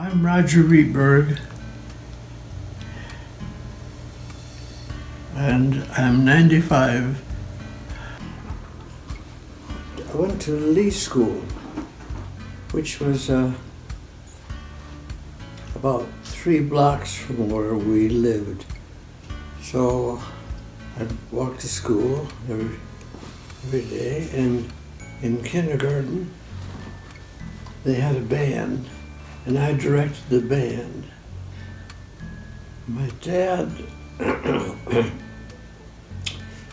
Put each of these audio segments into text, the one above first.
I'm Roger Rietberg, and I'm 95. I went to Lee School, which was about 3 blocks from where we lived. So I'd walk to school every day, and in kindergarten they had a band, and I directed the band. My dad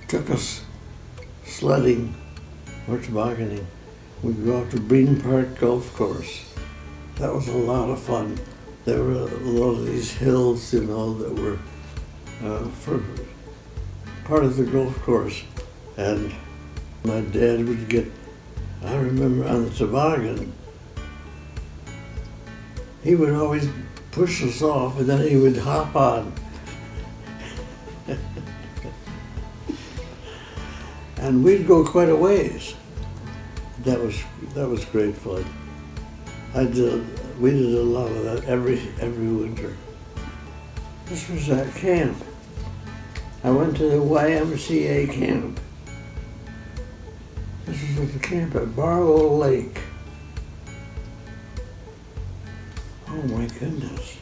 took us sledding or tobogganing. We'd go out to Breen Park Golf Course. That was a lot of fun. There were a lot of these hills, that were for part of the golf course. And my dad would I remember on the toboggan, he would always push us off, and then he would hop on. And we'd go quite a ways. That was great fun. We did a lot of that every winter. This was at camp. I went to the YMCA camp. This was at the camp at Barlow Lake. Oh my goodness.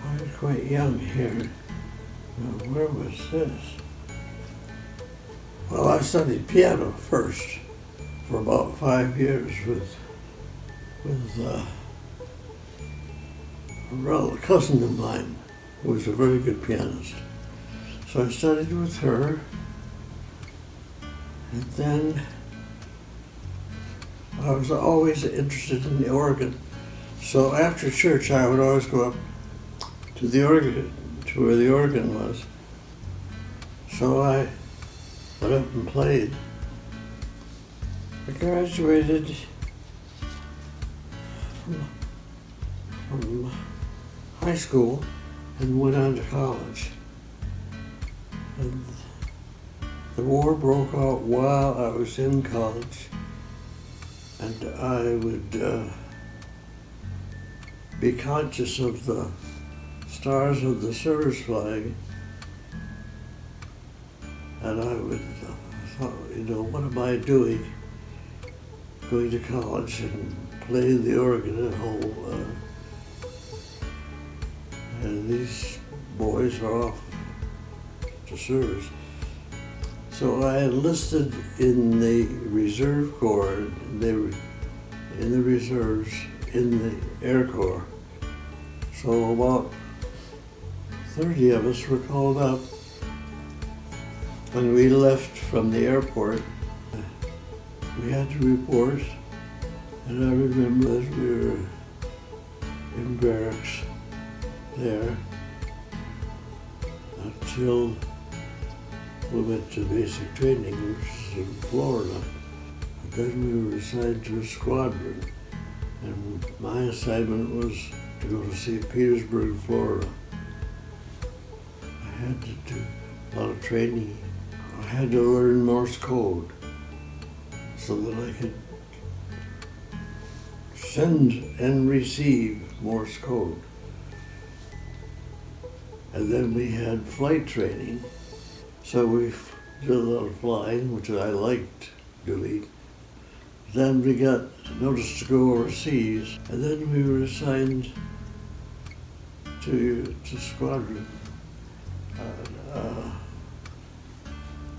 I was quite young here. Now, where was this? Well, I studied piano first for about 5 years with a cousin of mine who was a very good pianist. So I studied with her, and then I was always interested in the organ. So after church, I would always go up to the organ, to where the organ was. So I went up and played. I graduated from high school and went on to college. And the war broke out while I was in college, and I would be conscious of the stars of the service flag, and I would thought, what am I doing going to college and playing the organ at home? And these boys are off to service. So I enlisted in the Reserve Corps. They were in the reserves in the Air Corps. So about 30 of us were called up. When we left from the airport, we had to report, and I remember that we were in barracks there until we went to basic training, which was in Florida. And then we were assigned to a squadron, and my assignment was to go to St. Petersburg, Florida. I had to do a lot of training. I had to learn Morse code so that I could send and receive Morse code. And then we had flight training. So we did a lot of flying, which I liked doing. Then we got notice to go overseas, and then we were assigned to squadron.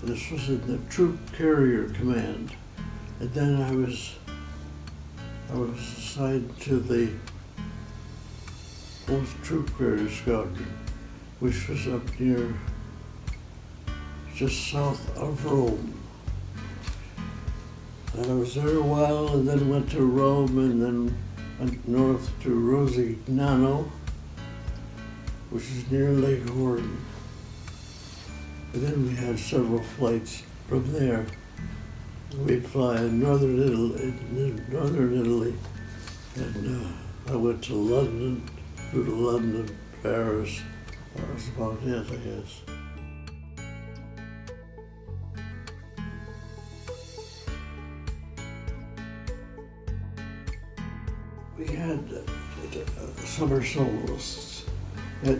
This was in the Troop Carrier Command, and then I was assigned to the 4th Troop Carrier Squadron, which was up near just south of Rome. And I was there a while, and then went to Rome, and then went north to Rosignano, which is near Lake Horn. And then we had several flights from there. We'd fly in northern Italy, and I went to London, flew to London, Paris. That was about it, I guess. We had summer soloists at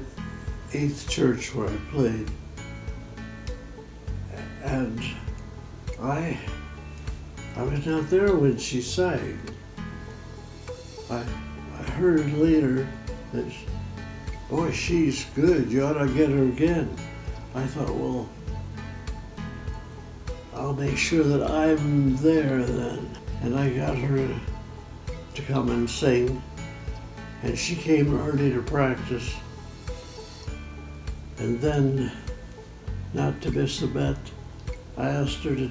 8th Church where I played. And I was not there when she sang. I heard later that, boy, she's good, you ought to get her again. I thought, well, I'll make sure that I'm there then. And I got her to come and sing, and she came early to practice. And then, not to miss the bet, I asked her to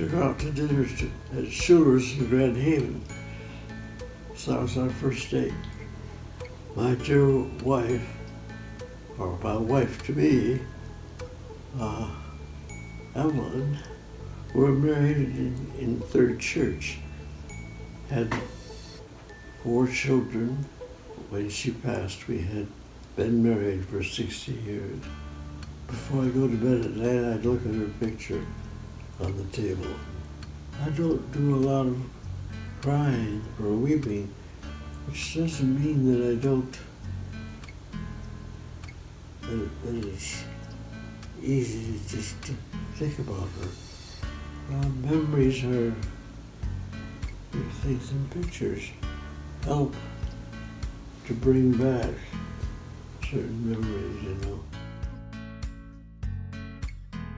go out to dinner at Schuler's in Grand Haven. So that was our first date. My dear wife, or my wife to be, Evelyn, were married in 3rd Church. Had 4 children. When she passed, we had been married for 60 years. Before I go to bed at night, I'd look at her picture on the table. I don't do a lot of crying or weeping, which doesn't mean that I don't, that it's easy just to think about her. Memories are things and pictures help to bring back certain memories, you know.